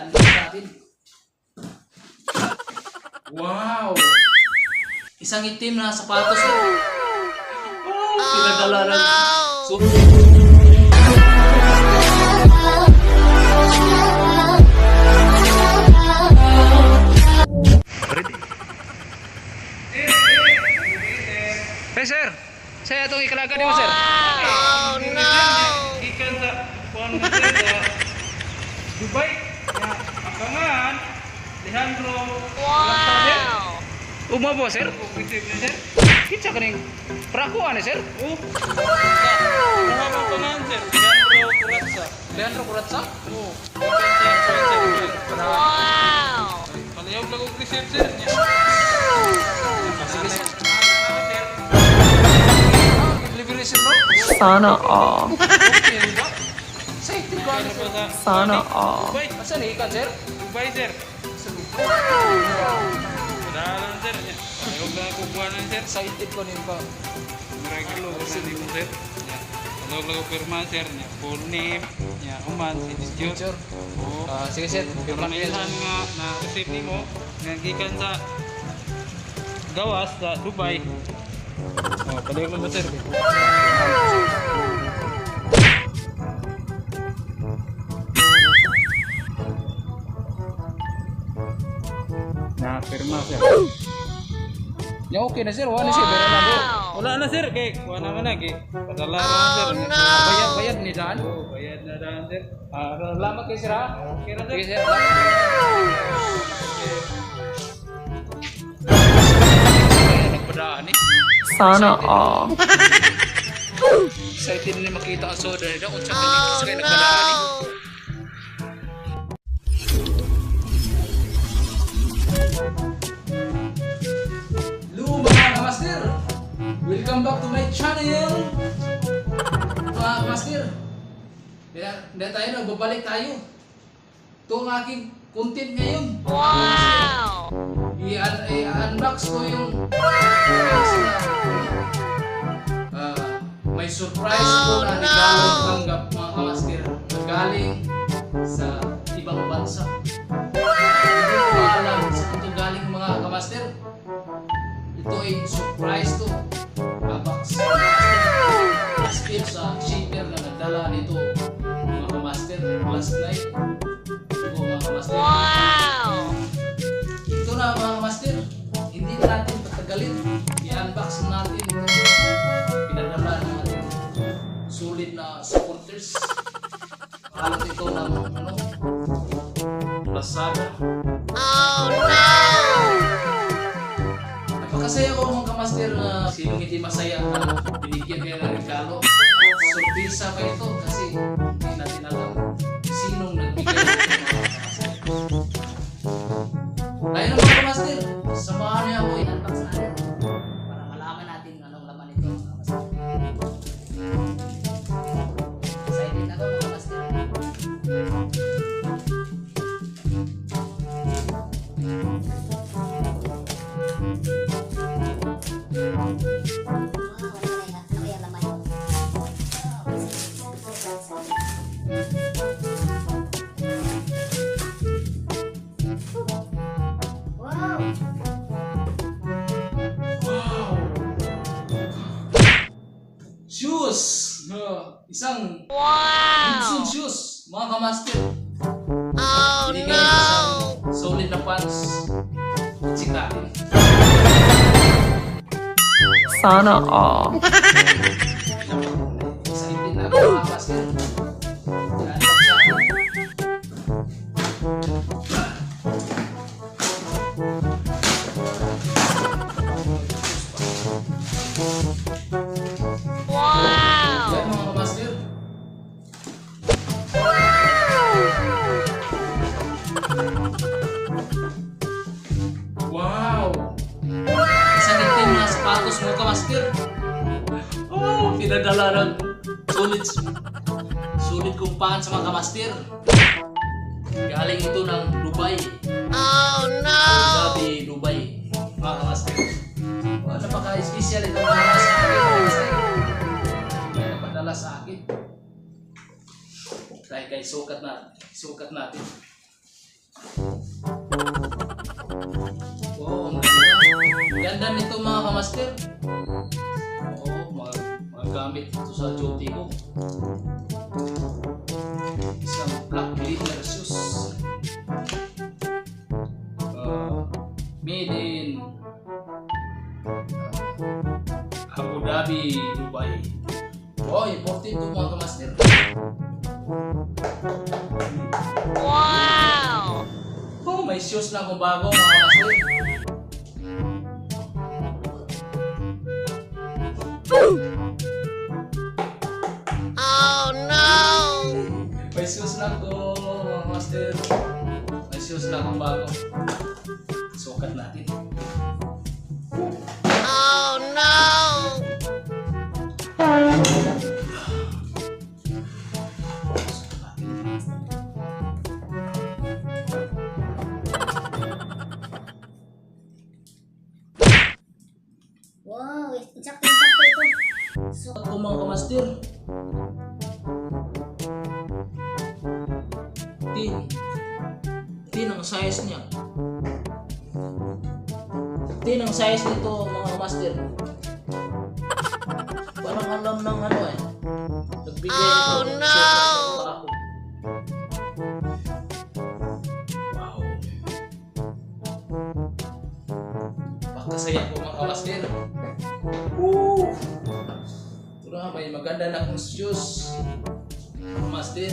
I-unbox natin. Wow! Isang itim na sapatos. Pinadala ng Hey sir, saya itong ikalaga niyo sir. Oh no! Ikan sa kuan mo sa Dubai. Ya, akangan Alejandro. Wow! Uma po sir. Receive na sir. Kitsa kaning prakuan sir. Oh. Mga mga pangan sir. Alejandro Curatsa. Leandro Curatsa. Oh. Ikan sa sir. Wow! Palihog lang og receive sir. Sige sir. Delivery sir no? Sana all. Okay ba? Sa itim ko ano sir? Sana all. Dubai. Asa ni ikan sir? Dubai sir. Padalan sir. Palihog lang ako kuanan sir. Sa itim ko nito. Regalo kasi di mo sir. Palihog lang ako pirma sir. Full name. Ya, uman signature. Picture. Oh. Sige sir. Pirman niyo Karamihan nga na receive nimo nga gikan sa gawas sa Dubai. Oh, palihog lang ba sir? Na firma sir. Ya okay na sir. Wala na sir. Pero na sir. Wala na sir kay kuha na man lagi. Padala na sir. Bayad ni daan. Oh, bayad na daan sir. Salamat kay sir ha. Okay na sir. Sige sir. Nagpadaan eh. Sana all. Excited na makita ang soda nila kung tsaka nito sa kayo nagpadaan eh. Hello mga kamaster! Welcome back to my channel! Mga kamaster, hindi tayo nagbabalik tayo. Ito ang aking content ngayon. Wow! I-unbox ko yung may surprise ko na regalong tanggap mga kamaster na galing sa ibang bansa. Hindi ko alam sa ito galing mga kamaster. Ito ay surprise to. Box still sa shipper na nagdala nito mga kamaster last night. Ito mga kamaster. Wow! Ito na mga master, hindi na natin patagalin. I-unbox natin ito. Pinadala ng ating sulit na supporters. Halos ito ng Lazada. Oh no! Napakasaya ko mga kamaster na sinong hindi masaya na binigyan kayo ng regalo. Surpresa pa ito kasi hindi natin alam sinong nagbigay ng mga kamaster. Tayo na mga kamaster, samahan niyo ako i-unbox natin para malaman natin anong laman ito mga kamaster. Excited ako mga kamaster. Shoes! Isang Wow! shoes mga kamaster. Oh Binigay no! isang solid na pants. Chika. Sana all. Excited na ako mga kamaster. I-unbox natin. Wow! Yan mga kamaster. Wow! Isang itim na sapatos mo kamaster. Oh, pinadala ng sulit kong pants sa mga kamaster. Galing ito ng Dubai. Oh no! Sabi Dubai. Mga kamaster. Oh, napaka-special ito mga kamaster. May napadala sa akin. Dahil kay sukat natin. Oh, ang ganda. Ganda nito mga kamaster. Oo, mga gamit ito sa duty ko. Isang black leather shoes. Made in Abu Dhabi, Dubai. Oh, important ito mga kamaster. Wow! Oh, may shoes na akong bago mga kamaster. Oh no! May shoes na ako mga kamaster. May shoes na akong bago. Sukat natin. Oh no! Wow, insakto ito. So, Ako mga kamaster. Tin ang size niya. Tin ang size nito mga kamaster. Parang alam ng ano eh. Nagbigay Oh, nito. no! Para ako. Wow. Pakasaya ko mga kamaster. Woo! Ito na, may maganda na akong shoes. Kamaster.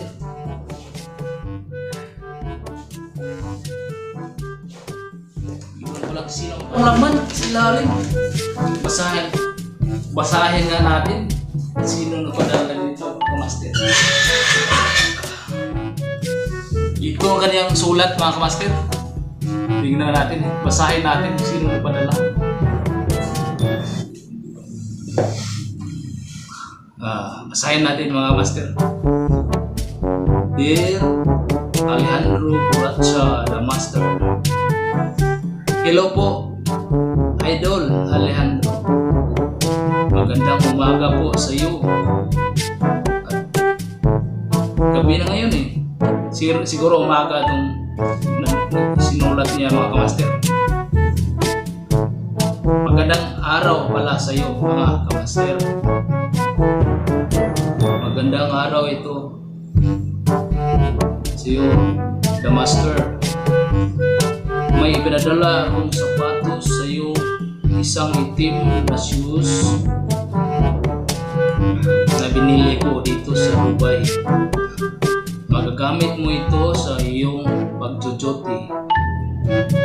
Iwan ko lang sino ang laman sa ilalim. Basahin nga natin sino nagpadala dito, kamaster. Ito ang kanyang sulat mga kamaster. Tingnan natin, basahin natin kung sino nagpadala. Basahin natin mga kamaster. Dear Alejandro Buracha, the master. Hello po, Idol Alejandro. Magandang umaga po sa iyo. At gabi na ngayon eh. Siguro umaga itong sinulat niya mga kamaster. Magandang araw pala sa iyo mga kamaster. Magandang araw ito sa iyo, the master. May pinadala akong sapatos sa iyo, isang itim na shoes na binili ko dito sa Dubai. Magagamit mo ito sa iyong pagjojote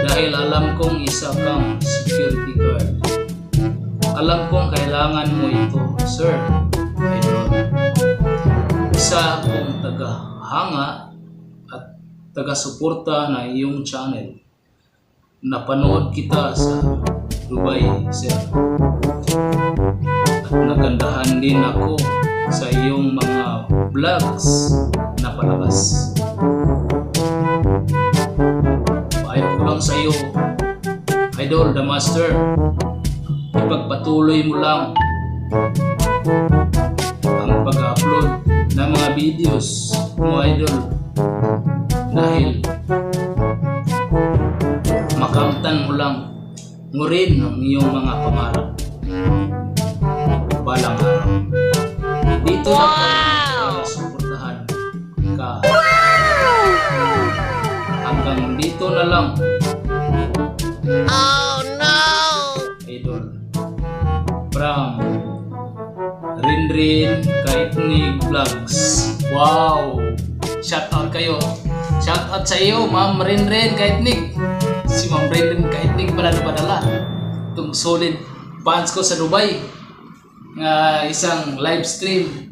dahil alam kong isa kang security guard. Alam kong kailangan mo ito, sir. Idol. Isa akong taga-hanga at taga-suporta na iyong channel. Napanood kita sa Dubai, sir. At nagandahan din ako sa iyong mga vlogs na palabas. Payo ko lang sa iyo, Idol, the master. Ipagpatuloy mo lang ang pag-upload ng mga videos mo, Idol. Dahil makamtan mo lang ngurin ang iyong mga pangarap balang araw. Dito lang tayo suportahan ka. Hanggang dito na lang, Oh no! Idol. From Rinrin Kaitnig Vlogs. Wow! Shout out kayo. Shout out sa iyo, Ma'am Rinrin Kaitnig. Si Ma'am Rinrin Kaitnig pala napadala. Itong solid fans ko sa Dubai. Isang live stream.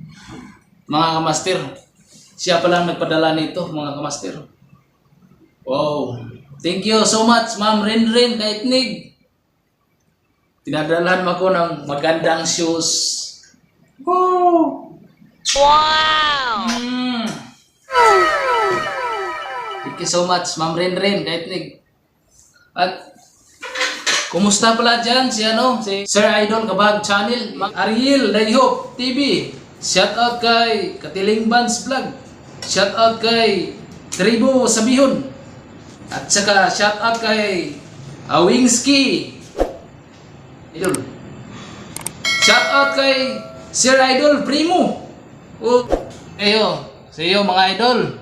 Mga kamaster. Siya palang nagpadala nito, mga kamaster. Wow! Thank you so much, Ma'am Rinrin Kaitnig. Tinadalahan mo ako ng magandang shoes. Wow! Wow! Thank you so much, Ma'am Rinrin Kaitnig. At kumusta pala dyan si Sir Idol Kabag Channel, Ariel Dayhop TV. Shout out kay Katiling Bands Vlog. Shout out kay Tribo Sabihon. At saka shout out kay Wingski. Idol. Shout out kay Sir Idol Primo. Sa iyo mga idol.